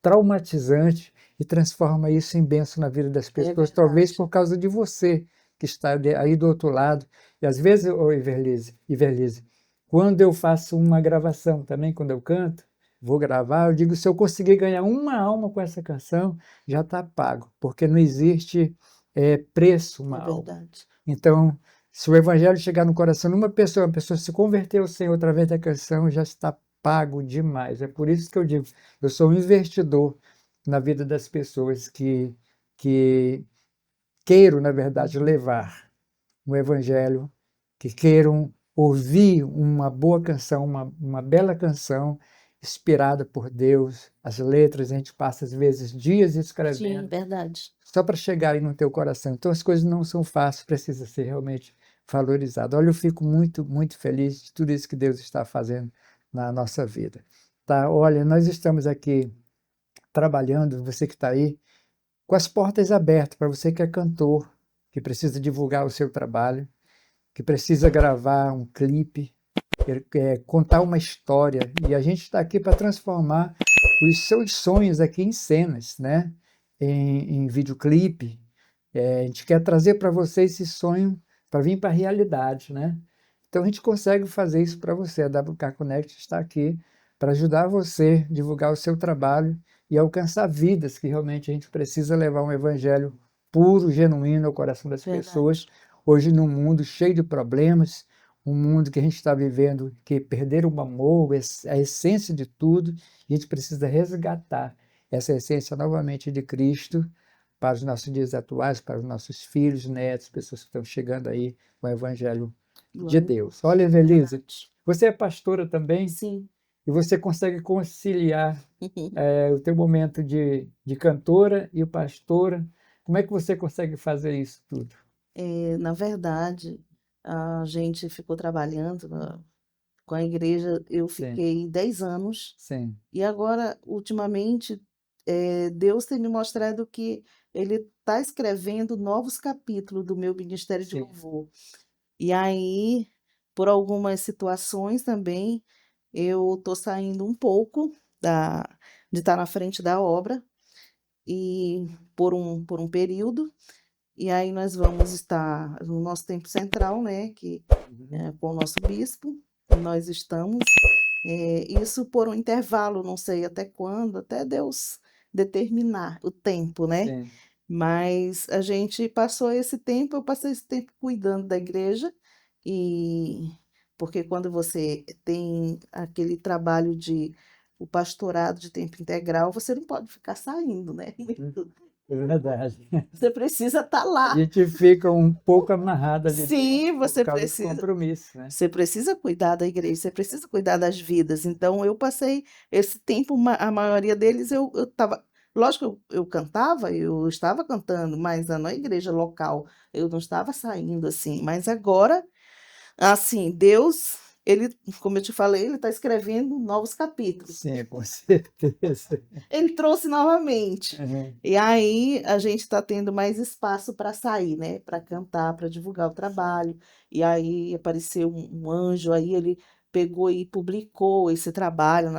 traumatizante e transforma isso em bênção na vida das pessoas, verdade. talvez por causa de você que está aí do outro lado. E às vezes, Iverlise, quando eu faço uma gravação também, quando eu canto, vou gravar, eu digo, se eu conseguir ganhar uma alma com essa canção, já está pago, porque não existe preço uma alma. Verdade. Então, se o evangelho chegar no coração de uma pessoa, a pessoa se converteu ao Senhor através da canção, já está pago demais. É por isso que eu digo, eu sou um investidor na vida das pessoas que queiram, na verdade, levar o evangelho, que queiram ouvir uma boa canção, uma bela canção, inspirada por Deus. As letras a gente passa, às vezes, dias escrevendo. Sim, verdade. Só para chegar aí no teu coração. Então, as coisas não são fáceis, precisa ser realmente valorizado. Olha, eu fico muito, muito feliz de tudo isso que Deus está fazendo na nossa vida. Tá? Olha, nós estamos aqui trabalhando, você que está aí, com as portas abertas para você que é cantor, que precisa divulgar o seu trabalho, que precisa gravar um clipe, contar uma história. E a gente está aqui para transformar os seus sonhos aqui em cenas, né? Em videoclipe. A gente quer trazer para você esse sonho para vir para a realidade, né? Então a gente consegue fazer isso para você. A WK Connect está aqui para ajudar você a divulgar o seu trabalho e alcançar vidas, que realmente a gente precisa levar um evangelho puro, genuíno ao coração das pessoas. Hoje, num mundo cheio de problemas, um mundo que a gente está vivendo, que perderam o amor, a essência de tudo, e a gente precisa resgatar essa essência novamente de Cristo para os nossos dias atuais, para os nossos filhos, netos, pessoas que estão chegando aí com o Evangelho de Glória a Deus. Olha, Evelise, Deus. você é pastora também Sim. e você consegue conciliar o teu momento de cantora e o pastora. Como é que você consegue fazer isso tudo? Na verdade, a gente ficou trabalhando com a igreja, eu Sim, fiquei 10 anos, sim, e agora, ultimamente, Deus tem me mostrado que Ele está escrevendo novos capítulos do meu ministério de sim, louvor. E aí, por algumas situações também, eu estou saindo um pouco de estar na frente da obra, e por um período. E aí nós vamos estar no nosso tempo central, né, que com o nosso bispo, nós estamos, isso por um intervalo, não sei até quando, até Deus determinar o tempo, né? sim, Mas a gente passou esse tempo, eu passei esse tempo cuidando da igreja, e porque quando você tem aquele trabalho de o pastorado de tempo integral, você não pode ficar saindo, né? é verdade. Você precisa estar A lá. gente fica um pouco amarrado ali Sim, por você causa do precisa. compromisso, né? Você precisa cuidar da igreja, você precisa cuidar das vidas. Então, eu passei esse tempo, a maioria deles eu estava. Lógico que eu cantava, eu estava cantando, mas na igreja local eu não estava saindo assim. Mas agora, assim, Deus, Ele, como eu te falei, Ele está escrevendo novos capítulos. Sim, com certeza. Ele trouxe novamente. Uhum. E aí a gente está tendo mais espaço para sair, né? Para cantar, para divulgar o trabalho. E aí apareceu um anjo, aí ele pegou e publicou esse trabalho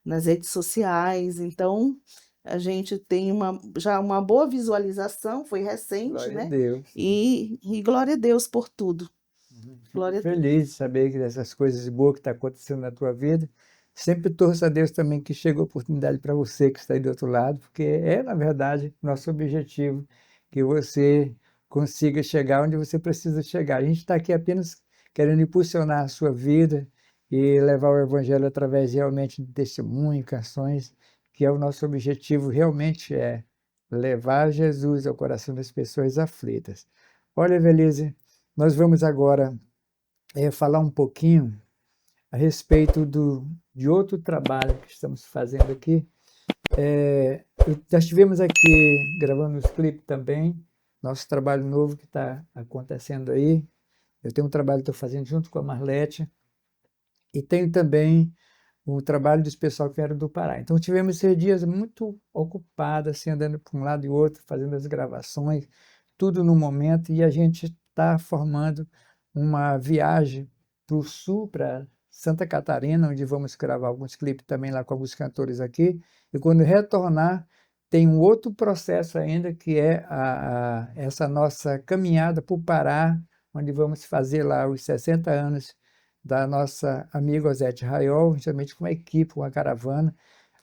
nas redes sociais. Então a gente tem já uma boa visualização, foi recente, Glória a né? Deus. E glória a Deus por tudo. Fico Glória a Deus. feliz de saber que essas coisas boas que estão acontecendo na tua vida. Sempre torço a Deus também que chegue a oportunidade para você que está aí do outro lado, porque na verdade, nosso objetivo que você consiga chegar onde você precisa chegar. A gente está aqui apenas querendo impulsionar a sua vida e levar o Evangelho através realmente de testemunho, canções, que é o nosso objetivo realmente levar Jesus ao coração das pessoas aflitas. Olha, Evelise, nós vamos agora falar um pouquinho a respeito de outro trabalho que estamos fazendo aqui. Nós estivemos aqui gravando os clipes também, nosso trabalho novo que está acontecendo aí. Eu tenho um trabalho que estou fazendo junto com a Marlete e tenho também o trabalho dos pessoal que vieram do Pará. Então tivemos esses dias muito ocupados, assim, andando para um lado e outro, fazendo as gravações, tudo no momento, e a gente está formando uma viagem para o sul, para Santa Catarina, onde vamos gravar alguns clipes também lá com alguns cantores aqui, e quando retornar, tem um outro processo ainda, que é essa nossa caminhada para o Pará, onde vamos fazer lá os 60 anos da nossa amiga Osete Raiol, justamente com uma equipe, com uma caravana.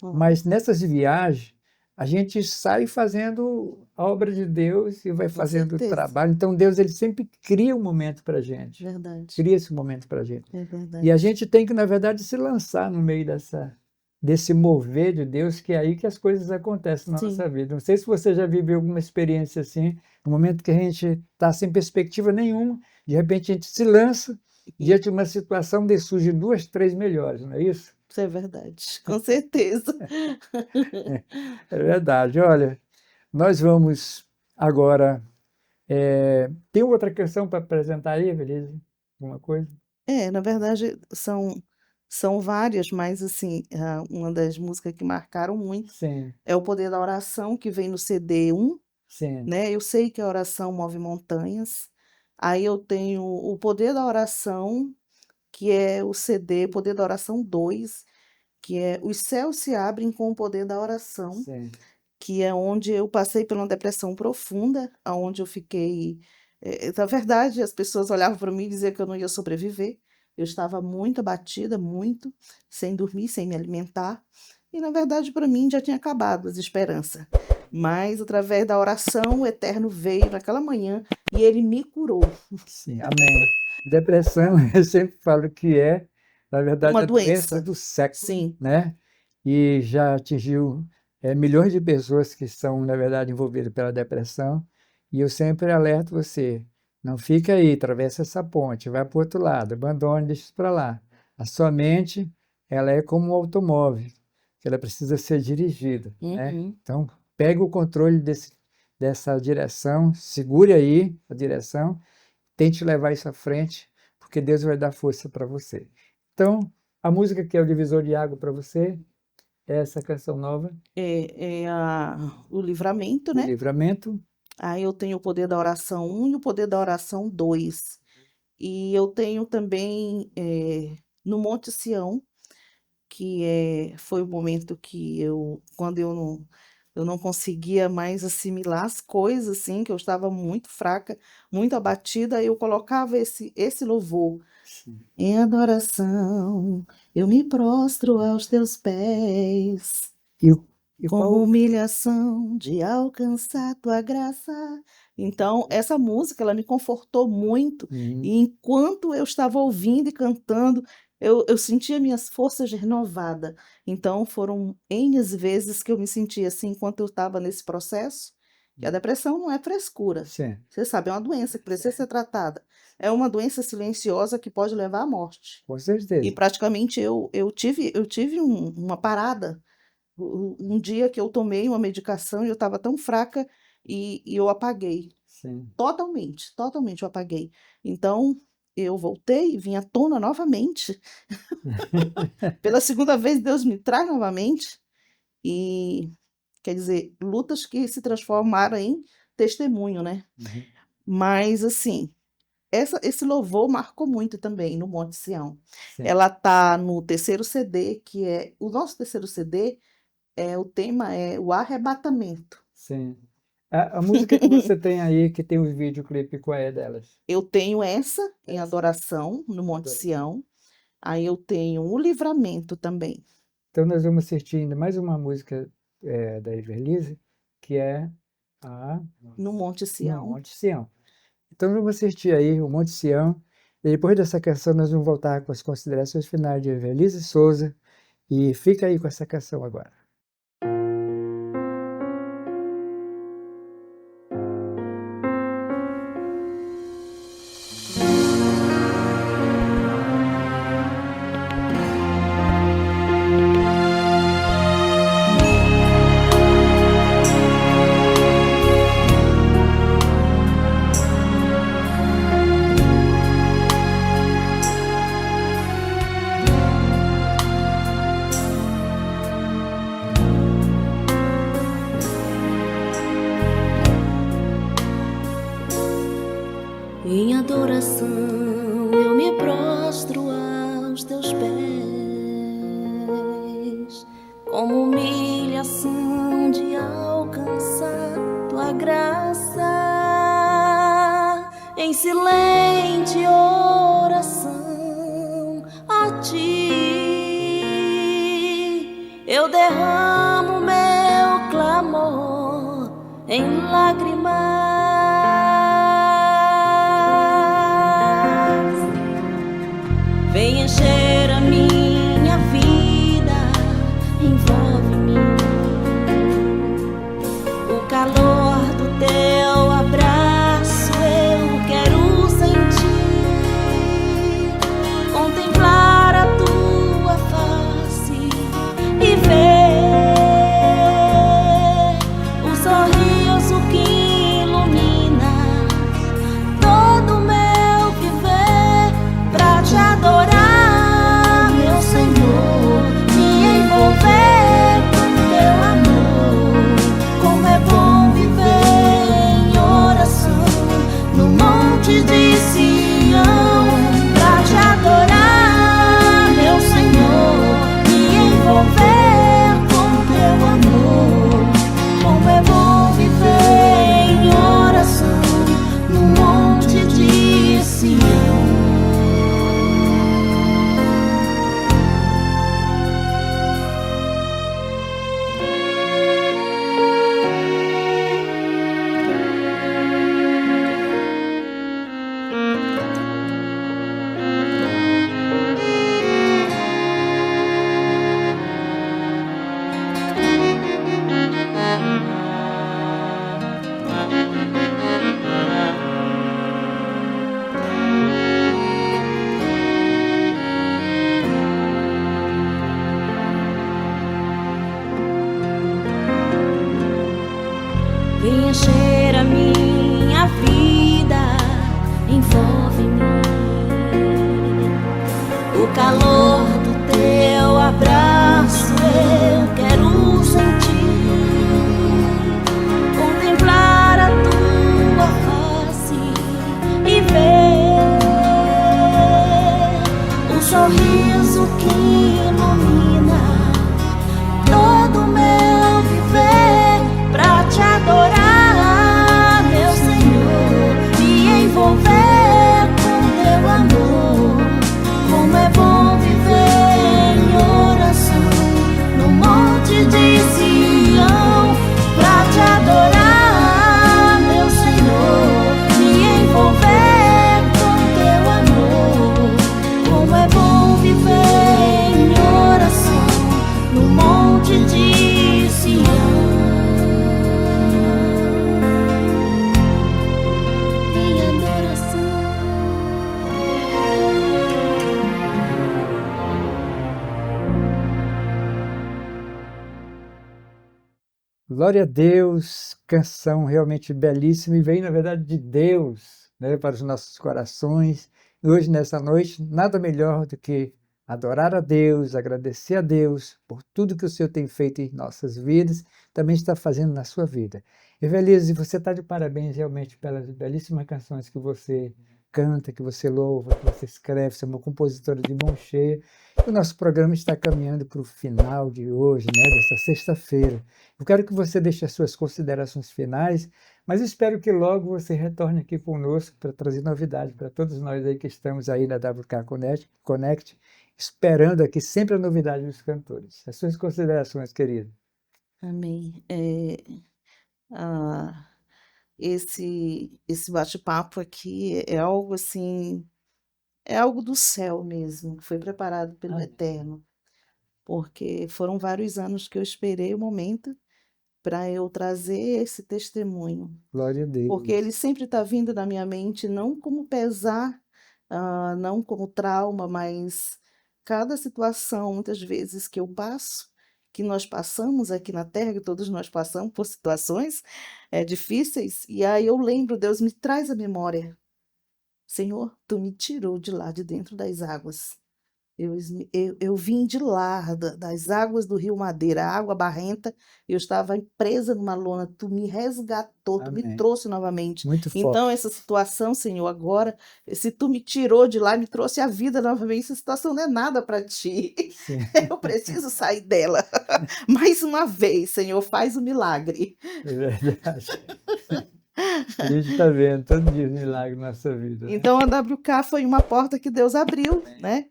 Mas nessas viagens, a gente sai fazendo a obra de Deus e vai fazendo o certeza. trabalho. Então, Deus ele sempre cria um momento para a gente. Verdade. Cria esse momento para a gente. É verdade. E a gente tem que, na verdade, se lançar no meio desse mover de Deus, que é aí que as coisas acontecem na Sim. nossa vida. Não sei se você já viveu alguma experiência assim, no momento que a gente está sem perspectiva nenhuma, de repente a gente se lança diante de uma situação de surge 2, 3 melhores, não é isso? Isso é verdade, com certeza. É verdade. Olha, nós vamos agora. Tem outra canção para apresentar aí, beleza? Alguma coisa? Na verdade, são várias, mas assim, uma das músicas que marcaram muito Sim, é O Poder da Oração, que vem no CD 1, sim, né? Eu sei que a oração move montanhas. Aí eu tenho O Poder da Oração, que é o CD Poder da Oração 2, que é Os Céus se abrem com o poder da oração, sim. que é onde eu passei por uma depressão profunda, aonde eu fiquei, na verdade, as pessoas olhavam para mim e diziam que eu não ia sobreviver. Eu estava muito abatida, muito, sem dormir, sem me alimentar. E, na verdade, para mim já tinha acabado as esperanças. Mas, através da oração, o Eterno veio naquela manhã e ele me curou. Sim, amém. Depressão, eu sempre falo que na verdade, Uma a doença doença. do século, Sim, né? E já atingiu milhões de pessoas que são, na verdade, envolvidas pela depressão, e eu sempre alerto você, não fica aí, atravessa essa ponte, vai para o outro lado, abandone, deixa isso para lá. A sua mente, ela é como um automóvel, que ela precisa ser dirigida, né? Então, pega o controle dessa direção, segure aí a direção, tente levar isso à frente, porque Deus vai dar força para você. Então, a música que é o divisor de água para você é essa canção nova, O Livramento, O né? Livramento. Aí eu tenho o Poder da Oração 1 e o Poder da Oração 2. E eu tenho também no Monte Sião, que foi o momento que quando eu não conseguia mais assimilar as coisas, assim, que eu estava muito fraca, muito abatida, eu colocava esse louvor. Sim. Em adoração, eu me prostro aos teus pés, E com qual? humilhação de alcançar tua graça. Então, essa música, ela me confortou muito. E enquanto eu estava ouvindo e cantando, eu sentia minhas forças renovadas. Então, foram N vezes que eu me sentia assim, enquanto eu estava nesse processo. E a depressão não é frescura. Sim, Você sabe, é uma doença que precisa ser tratada. É uma doença silenciosa que pode levar à morte. com certeza. E praticamente eu tive uma parada. Um dia que eu tomei uma medicação e eu estava tão fraca e eu apaguei. Sim. Totalmente eu apaguei. Então, eu voltei, vim à tona novamente. Pela segunda vez, Deus me traz novamente. E, quer dizer, lutas que se transformaram em testemunho, né? Mas, assim, esse louvor marcou muito também no Monte Sião. Sim. Ela tá no terceiro CD, que é... O nosso terceiro CD, o tema é o arrebatamento. Sim. A música que você tem aí, que tem o videoclipe, qual é delas? Eu tenho essa em adoração no Monte Sião. Aí eu tenho o Livramento também. Então nós vamos assistir ainda mais uma música da Everlise, que é No Monte Sião. No Monte Sião. Então vamos assistir aí o Monte Sião. E depois dessa canção nós vamos voltar com as considerações finais de Everlise Souza. E fica aí com essa canção agora. Em adoração eu me prostro aos teus pés, como humilhação de alcançar tua graça. Em silente oração a ti eu derramo meu clamor em lágrimas. Vem encher a minha vida, envolve-me. O calor do teu abraço eu quero sentir. Contemplar a tua face e ver o sorriso que ilumina encher a minha vida, envolve-me. O calor do teu abraço eu quero sentir, contemplar a tua face e ver um sorriso que ilumina todo o meu viver, pra te adorar, meu Senhor, me envolver com teu amor. Como é bom viver em oração no monte de Sião, pra te adorar, meu Senhor, me envolver com teu amor. Como é bom viver em oração no monte de Sião. Em adoração. Glória a Deus, canção realmente belíssima e vem, na verdade, de Deus, né, para os nossos corações. E hoje, nessa noite, nada melhor do que adorar a Deus, agradecer a Deus por tudo que o Senhor tem feito em nossas vidas, também está fazendo na sua vida. Evelise, você está de parabéns realmente pelas belíssimas canções que você canta, que você louva, que você escreve, você é uma compositora de mão cheia. O nosso programa está caminhando para o final de hoje, né, dessa sexta-feira. Eu quero que você deixe as suas considerações finais, mas espero que logo você retorne aqui conosco para trazer novidade para todos nós aí que estamos aí na WK Connect, esperando aqui sempre a novidade dos cantores. As suas considerações, querido. Amém. Ah, esse bate-papo aqui é algo assim, é algo do céu mesmo, que foi preparado pelo Amém. Eterno, porque foram vários anos que eu esperei o momento para eu trazer esse testemunho, Glória a Deus. porque ele sempre está vindo na minha mente, não como pesar, não como trauma, mas cada situação, muitas vezes que eu passo, que nós passamos aqui na Terra, que todos nós passamos por situações difíceis, e aí eu lembro, Deus me traz à memória, Senhor, tu me tirou de lá, de dentro das águas. Eu vim de lá, das águas do Rio Madeira, água barrenta, eu estava presa numa lona, tu me resgatou, tu me Amém. trouxe novamente. Muito forte. Então, essa situação, Senhor, agora, se tu me tirou de lá, me trouxe a vida novamente, essa situação não é nada para ti. Sim. Eu preciso sair dela. Mais uma vez, Senhor, faz o milagre. É verdade. A gente está vendo todo dia milagre na nossa vida, né? Então, a WK foi uma porta que Deus abriu, né?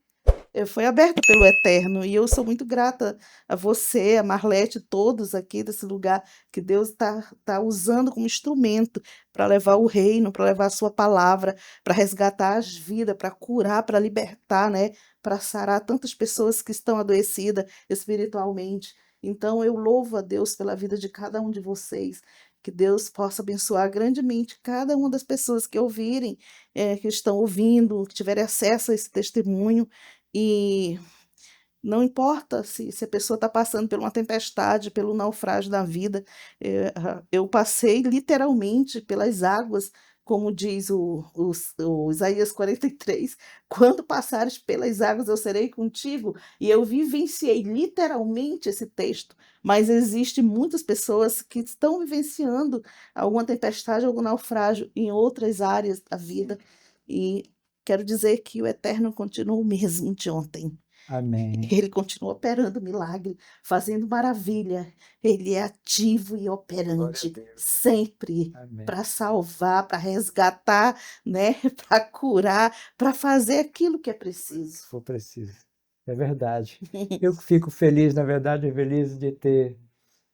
Foi aberta pelo Eterno, e eu sou muito grata a você, a Marlete, todos aqui desse lugar que Deus tá usando como instrumento para levar o reino, para levar a sua palavra, para resgatar as vidas, para curar, para libertar, né? Para sarar tantas pessoas que estão adoecidas espiritualmente. Então, eu louvo a Deus pela vida de cada um de vocês. Que Deus possa abençoar grandemente cada uma das pessoas que ouvirem, que estão ouvindo, que tiverem acesso a esse testemunho. E não importa se a pessoa está passando por uma tempestade, pelo naufrágio da vida, eu passei literalmente pelas águas, como diz o Isaías 43, quando passares pelas águas eu serei contigo, e eu vivenciei literalmente esse texto, mas existem muitas pessoas que estão vivenciando alguma tempestade, algum naufrágio em outras áreas da vida, e quero dizer que o Eterno continua o mesmo de ontem. Amém. Ele continua operando milagre, fazendo maravilha. Ele é ativo e operante Glória a Deus. sempre Amém. para salvar, para resgatar, né? Para curar, para fazer aquilo que é preciso. Se for preciso. É verdade. Eu fico feliz, na verdade, Evelise, de ter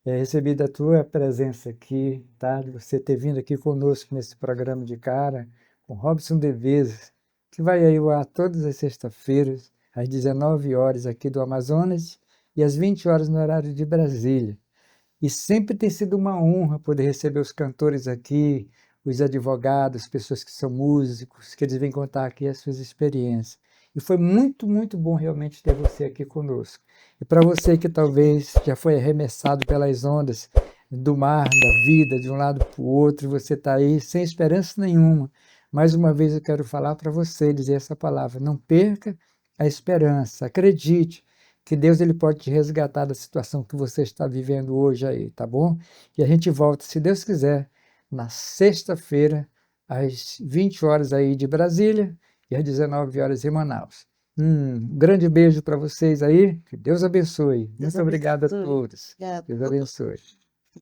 recebido a tua presença aqui, tá? De você ter vindo aqui conosco nesse programa de cara, com Robson Deveza, que vai aí ao ar todas as sextas-feiras, às 19 horas aqui do Amazonas e às 20 horas no horário de Brasília. E sempre tem sido uma honra poder receber os cantores aqui, os advogados, pessoas que são músicos, que eles vêm contar aqui as suas experiências. E foi muito, muito bom realmente ter você aqui conosco. E para você que talvez já foi arremessado pelas ondas do mar, da vida, de um lado para o outro, e você está aí sem esperança nenhuma. Mais uma vez eu quero falar para você, dizer essa palavra: não perca a esperança, acredite que Deus ele pode te resgatar da situação que você está vivendo hoje aí, tá bom? E a gente volta, se Deus quiser, na sexta-feira, às 20 horas aí de Brasília e às 19 horas em Manaus. Um grande beijo para vocês aí, que Deus abençoe. Muito obrigado a todos. Obrigada. Deus abençoe.